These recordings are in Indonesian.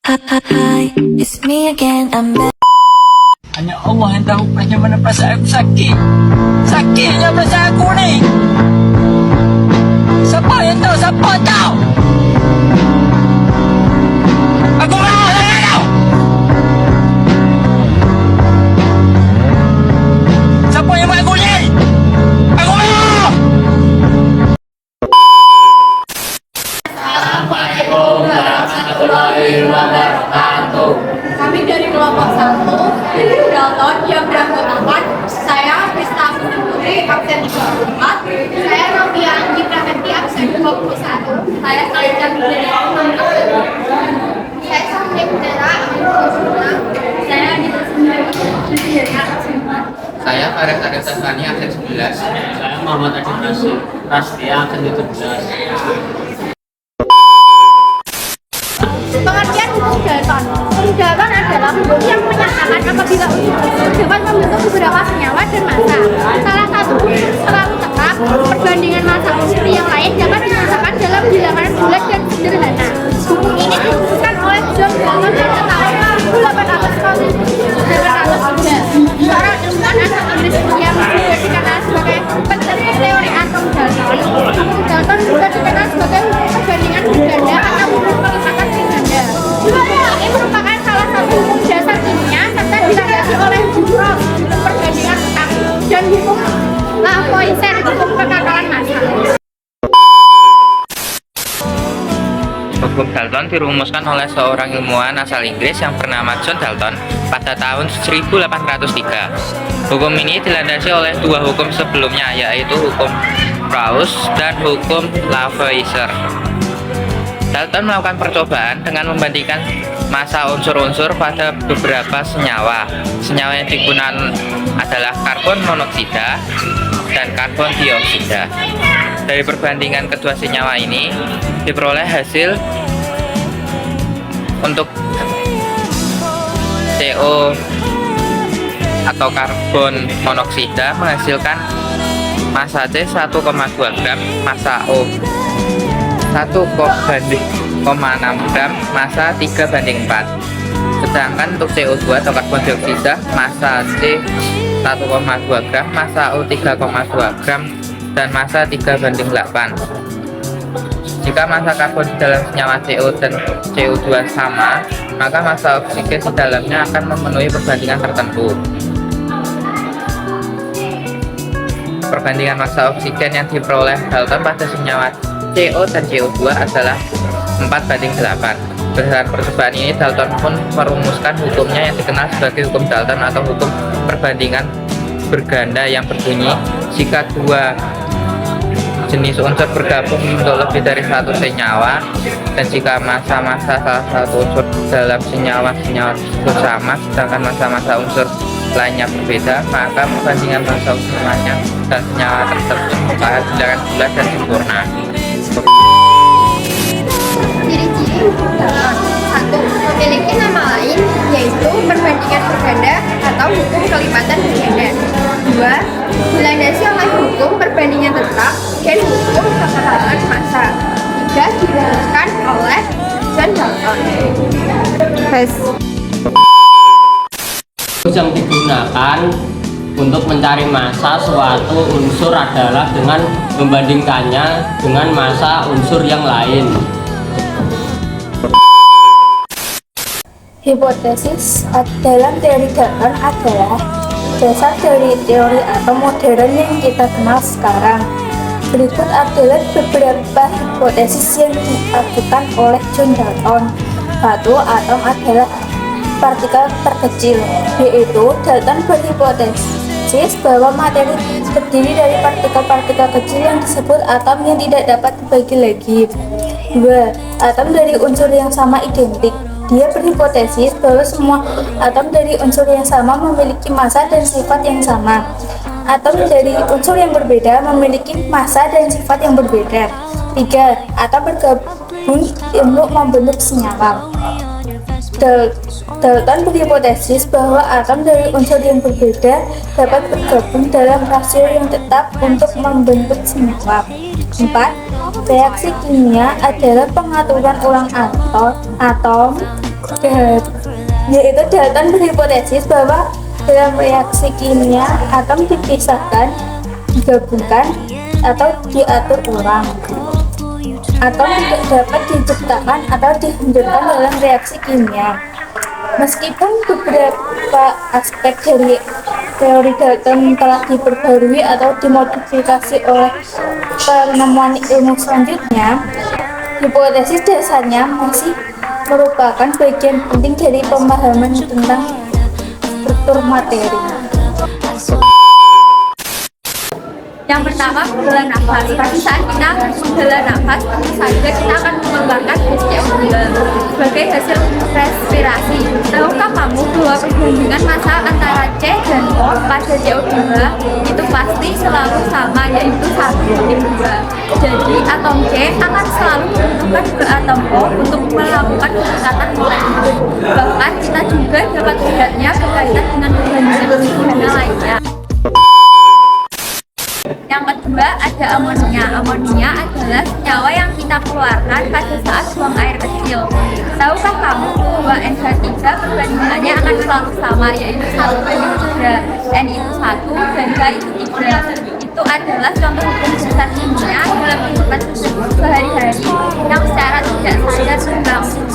Hi, it's me again, I'm back. Hanya Allah yang tahu bagaimana perasaan aku sakit. Sakitnya perasaan aku ni. Siapa yang tahu? Siapa tahu? Aku mahu dengan kau. Siapa yang buat aku ni? Aku mahu. Assalamualaikum warahmatullahi wabarakatuh. Kami dari kelompok 1 Dalton yang beranggotakan saya Krista Putri absen 24, saya Novia Anji Prakerti absen 21, saya Salida Bidara saya Sofia Bidara absen 26, saya Adita Sendiri absen 4. Saya Farid Arif Tasani absen 11. Saya Muhammad Adi Nasir Rastia absen 17. Pengertian hukum Dalton. Hukum Dalton adalah hukum yang menyatakan apabila unsur dapat membentuk beberapa senyawa dan massa. Salah satu selalu tetap, perbandingan massa unsur yang lain dapat dinyatakan dalam bilangan bulat dan sederhana. Hukum ini dirumuskan oleh John Dalton pada tahun 1803. Seorang ilmuwan asal Inggris yang juga dikenal sebagai pencetus teori atom Dalton. Hukum Dalton juga dikenal sebagai hukum perbandingan berganda atau hukum pelipatan berganda. Ini merupakan salah satu hukum dasar kimia serta dilandasi oleh Gauss, hukum perbandingan tetap, dan hukum Lavoisier, hukum kekakalan massa. Hukum Dalton dirumuskan oleh seorang ilmuwan asal Inggris yang bernama John Dalton pada tahun 1803. Hukum ini dilandasi oleh dua hukum sebelumnya, yaitu hukum Gauss dan hukum Lavoisier. Dalton melakukan percobaan dengan membandingkan massa unsur-unsur pada beberapa senyawa. Senyawa yang digunakan adalah karbon monoksida dan karbon dioksida. Dari perbandingan kedua senyawa ini diperoleh hasil untuk CO atau karbon monoksida menghasilkan massa C 1,2 gram, massa O 1,6 gram, massa 3/4. Sedangkan untuk CO2 atau karbon dioksida massa C 1,2 gram, massa O 3,2 gram, dan massa 3/8. Jika massa karbon di dalam senyawa CO dan CO2 sama, maka massa oksigen di dalamnya akan memenuhi perbandingan tertentu. Perbandingan massa oksigen yang diperoleh Dalton pada senyawa CO dan CO2 adalah 4/8. Berdasarkan percobaan ini, Dalton pun merumuskan hukumnya yang dikenal sebagai hukum Dalton atau hukum perbandingan berganda yang berbunyi jika dua jenis unsur bergabung untuk lebih dari satu senyawa dan jika massa-massa salah satu unsur dalam senyawa-senyawa tersebut sama sedangkan massa-massa unsur lainnya berbeda, maka perbandingan massa unsur lainnya dan senyawa tersebut merupakan bilangan bulat dan sempurna. Ciri-ciri hukum Dalton: 1. Memiliki nama lain, yaitu perbandingan berganda atau hukum kelipatan berganda. 2. Dilandasi oleh hukum perbandingan tetap dan hukum kekakalan massa. 3. Dirumuskan oleh John Dalton. Yang digunakan untuk mencari massa suatu unsur adalah dengan membandingkannya dengan massa unsur yang lain. Hipotesis dalam teori Dalton adalah dasar dari teori atom modern yang kita kenal sekarang. Berikut adalah beberapa hipotesis yang diajukan oleh John Dalton. 1. Atom adalah partikel terkecil, yaitu Dalton berhipotesis bahwa materi terdiri dari partikel-partikel kecil yang disebut atom yang tidak dapat dibagi lagi. 2. Atom dari unsur yang sama identik. Dia berhipotesis bahwa semua atom dari unsur yang sama memiliki massa dan sifat yang sama. Atom dari unsur yang berbeda memiliki massa dan sifat yang berbeda. 3. Atom bergabung untuk membentuk senyawa. Dalton berhipotesis bahwa atom dari unsur yang berbeda dapat bergabung dalam rasio yang tetap untuk membentuk senyawa. 4. Reaksi kimia adalah pengaturan ulang atom Yaitu Dalton berhipotesis bahwa dalam reaksi kimia atom dipisahkan, digabungkan, atau diatur ulang. Atom tidak dapat diciptakan atau dihancurkan dalam reaksi kimia. Meskipun beberapa aspek dari teori Dalton telah diperbarui atau dimodifikasi oleh penemuan ilmu selanjutnya, hipotesis dasarnya masih merupakan bagian penting dari pemahaman tentang struktur materi. Yang pertama, menghela nafas. Pada saat kita menghela nafas, tentu saja kita akan mengeluarkan gas CO2 sebagai hasil respirasi. Tahukah kamu bahwa perbandingan massa antara C dan O pada CO2 itu pasti selalu sama, yaitu 1:2. Jadi atom C akan selalu membutuhkan ke atom O untuk melakukan pendekatan molekul. Bahkan kita juga dapat melihatnya berkaitan dengan perbandingan sederhana lainnya. Yang kedua ada amonia. Amonia adalah senyawa yang kita keluarkan pada saat buang air kecil. Tahukah kamu bahwa NH3 perbandingannya akan selalu sama, yaitu 1:3. N itu 1 dan H itu 3. Itu adalah contoh hukum dasar kimia dalam kehidupan sehari-hari yang secara tidak sadar berlangsung.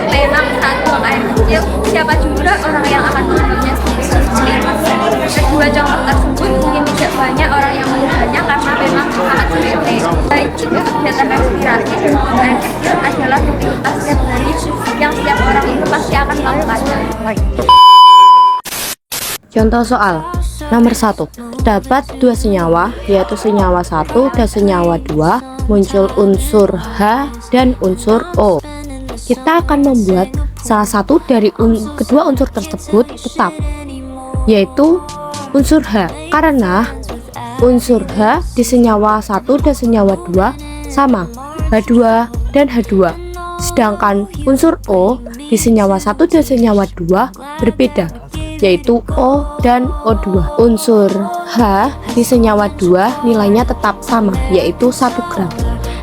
Memang saat buang air kecil, siapa juga orang yang akan mengambilnya sendiri. Kedua contoh tersebut mungkin tidak banyak orang yang melihatnya karena memang sangat sepele. Baik itu kegiatan respirasi dan buang air kecil adalah rutinitas setiap hari yang setiap orang itu pasti akan melakukannya. Contoh soal nomor 1. Terdapat dua senyawa, yaitu senyawa 1 dan senyawa 2, muncul unsur H dan unsur O. Kita akan membuat salah satu dari kedua unsur tersebut tetap, yaitu unsur H, karena unsur H di senyawa 1 dan senyawa 2 sama, H2 dan H2. Sedangkan unsur O di senyawa 1 dan senyawa 2 berbeda, yaitu O dan O2. Unsur H di senyawa 2 nilainya tetap sama, yaitu 1 gram.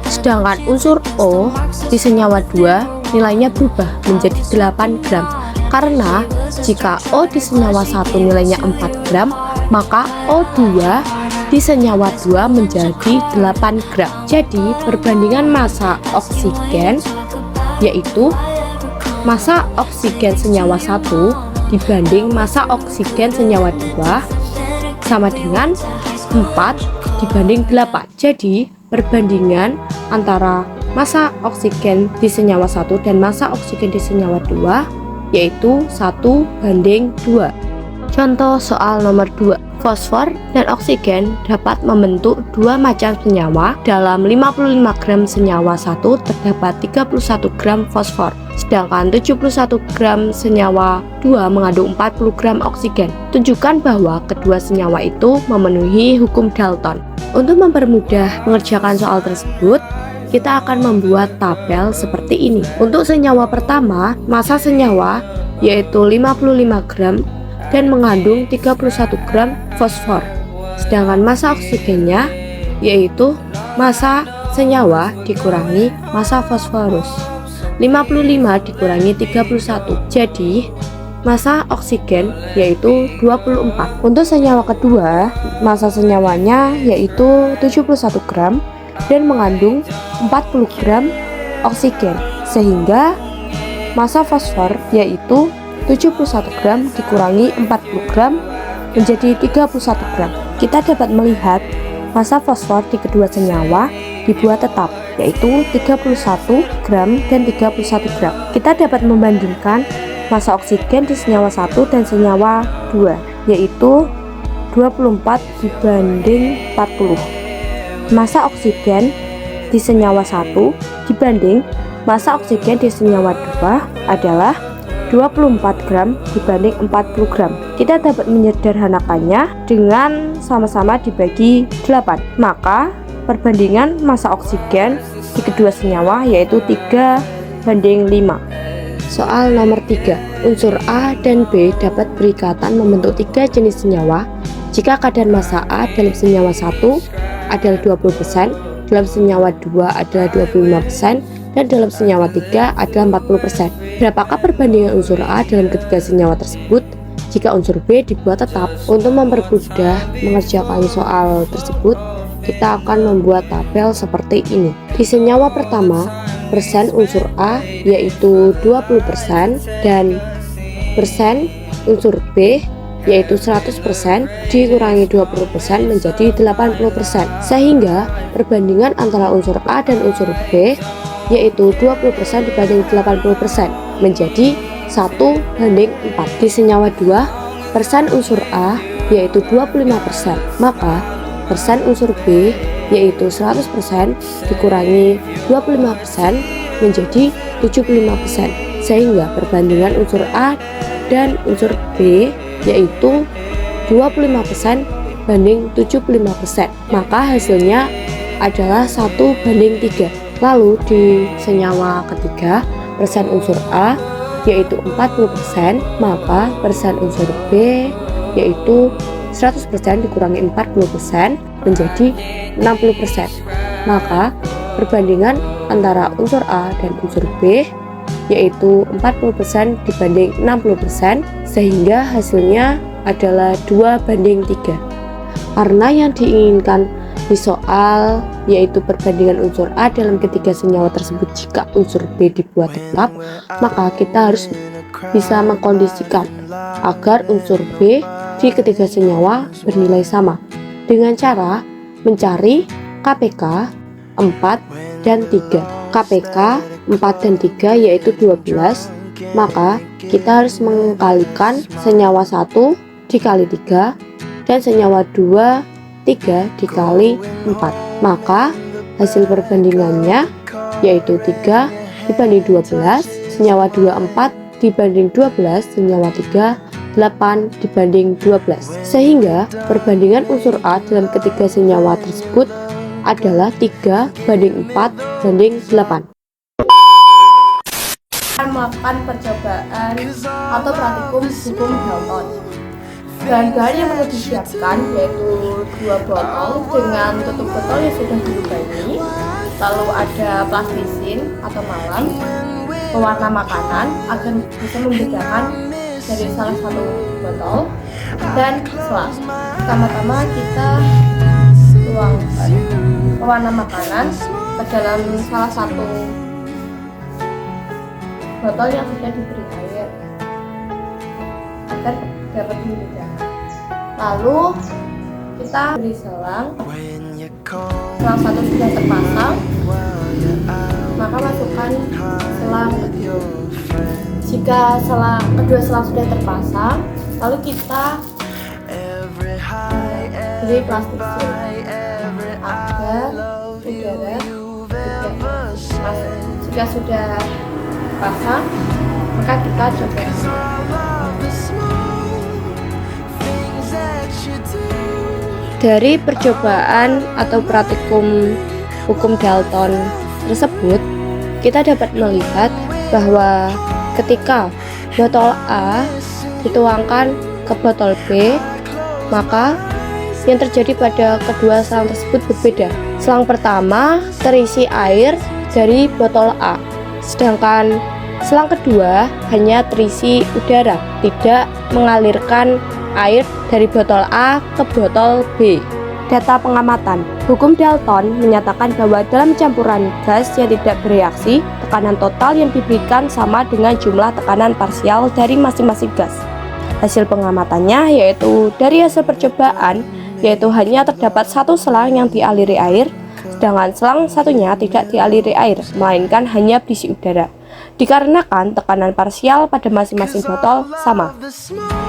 Sedangkan unsur O di senyawa 2 nilainya berubah menjadi 8 gram. Karena jika O di senyawa 1 nilainya 4 gram, maka O2 di senyawa 2 menjadi 8 gram. Jadi perbandingan massa oksigen, yaitu massa oksigen senyawa 1 dibanding massa oksigen senyawa 2 sama dengan 4 dibanding 8. Jadi perbandingan antara massa oksigen di senyawa 1 dan massa oksigen di senyawa 2 yaitu 1:2. Contoh soal nomor 2. Fosfor dan oksigen dapat membentuk dua macam senyawa. Dalam 55 gram senyawa 1 terdapat 31 gram fosfor, sedangkan 71 gram senyawa 2 mengandung 40 gram oksigen. Tunjukkan bahwa kedua senyawa itu memenuhi hukum Dalton. Untuk mempermudah mengerjakan soal tersebut, kita akan membuat tabel seperti ini. Untuk senyawa pertama, massa senyawa yaitu 55 gram dan mengandung 31 gram fosfor. Sedangkan massa oksigennya yaitu massa senyawa dikurangi massa fosforus. 55 dikurangi 31. Jadi massa oksigen yaitu 24. Untuk senyawa kedua, massa senyawanya yaitu 71 gram dan mengandung 40 gram oksigen, sehingga massa fosfor yaitu 71 gram dikurangi 40 gram menjadi 31 gram. Kita dapat melihat massa fosfor di kedua senyawa dibuat tetap, yaitu 31 gram dan 31 gram. Kita dapat membandingkan massa oksigen di senyawa 1 dan senyawa 2, yaitu 24 dibanding 40. Massa oksigen di senyawa 1 dibanding massa oksigen di senyawa 2 adalah 24 gram dibanding 40 gram. Kita dapat menyederhanakannya dengan sama-sama dibagi 8. Maka perbandingan massa oksigen di kedua senyawa yaitu 3:5. Soal nomor 3. Unsur A dan B dapat berikatan membentuk 3 jenis senyawa jika kadar massa A dalam senyawa 1 adalah 20%, dalam senyawa 2 adalah 25%, dan dalam senyawa 3 adalah 40%. Berapakah perbandingan unsur A dalam ketiga senyawa tersebut jika unsur B dibuat tetap? Untuk mempermudah mengerjakan soal tersebut, kita akan membuat tabel seperti ini. Di senyawa pertama, persen unsur A yaitu 20% dan persen unsur B yaitu 100% dikurangi 20% menjadi 80%, sehingga perbandingan antara unsur A dan unsur B yaitu 20% dibanding 80% menjadi 1:4. Di senyawa 2, persen unsur A yaitu 25%, maka persen unsur B yaitu 100% dikurangi 25% menjadi 75%, sehingga perbandingan unsur A dan unsur B yaitu 25% banding 75%, maka hasilnya adalah 1:3. Lalu di senyawa ketiga, persen unsur A yaitu 40%, maka persen unsur B yaitu 100% dikurangi 40% menjadi 60%, maka perbandingan antara unsur A dan unsur B yaitu 40% dibanding 60%, sehingga hasilnya adalah 2:3. Karena yang diinginkan di soal yaitu perbandingan unsur A dalam ketiga senyawa tersebut jika unsur B dibuat tetap, maka kita harus bisa mengkondisikan agar unsur B di ketiga senyawa bernilai sama dengan cara mencari KPK 4 dan 3. KPK 4 dan 3 yaitu 12, maka kita harus mengkalikan senyawa 1 dikali 3 dan senyawa 2 3 dikali 4, maka hasil perbandingannya yaitu 3 dibanding 12, senyawa 2 4 dibanding 12, senyawa 3 8 dibanding 12, sehingga perbandingan unsur A dalam ketiga senyawa tersebut adalah 3:4:8. Akan melakukan percobaan atau praktikum hukum Dalton. Bahan-bahan yang perlu disiapkan yaitu 2 botol dengan tutup botol yang sudah dilubangi, lalu ada plastisin atau malam, pewarna makanan agar bisa membedakan dari salah satu botol, dan selang. Pertama-tama kita tuangkan pewarna makanan ke dalam salah satu botol yang sudah diberi air agar dapat membedakan. Lalu kita beri selang satu sudah terpasang, maka masukkan selang kedua. Jika kedua selang sudah terpasang, lalu kita beri plastik agar udara tidak masuk. Jika sudah pasang, maka kita coba. Dari percobaan atau praktikum hukum Dalton tersebut, kita dapat melihat bahwa ketika botol A dituangkan ke botol B, maka yang terjadi pada kedua selang tersebut berbeda. Selang pertama terisi air dari botol A, sedangkan selang kedua hanya terisi udara, tidak mengalirkan air dari botol A ke botol B. Data pengamatan, hukum Dalton menyatakan bahwa dalam campuran gas yang tidak bereaksi, tekanan total yang diberikan sama dengan jumlah tekanan parsial dari masing-masing gas. Hasil pengamatannya yaitu dari hasil percobaan, yaitu hanya terdapat satu selang yang dialiri air, sedangkan selang satunya tidak dialiri air, melainkan hanya berisi udara. Dikarenakan tekanan parsial pada masing-masing botol sama.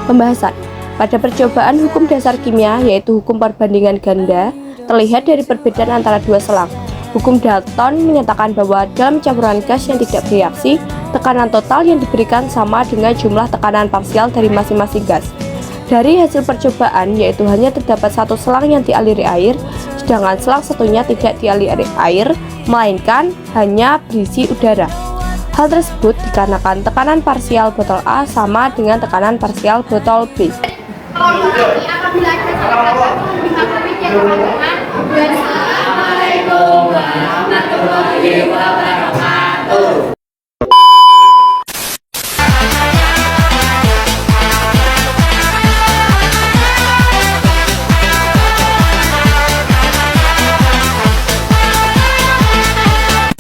Pembahasan. Pada percobaan hukum dasar kimia, yaitu hukum perbandingan ganda, terlihat dari perbedaan antara dua selang. Hukum Dalton menyatakan bahwa dalam campuran gas yang tidak bereaksi, tekanan total yang diberikan sama dengan jumlah tekanan parsial dari masing-masing gas. Dari hasil percobaan, yaitu hanya terdapat satu selang yang dialiri air, sedangkan selang satunya tidak dialiri air, melainkan hanya berisi udara. Hal tersebut dikarenakan tekanan parsial botol A sama dengan tekanan parsial botol B. Apabila ada salah-salah bisa berpikir teman-teman. Wassalamualaikum warahmatullahi wabarakatuh.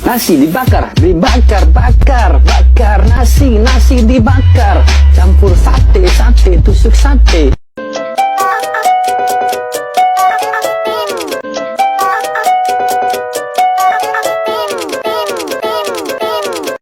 Nasi dibakar, bakar nasi dibakar, campur sate, tusuk sate.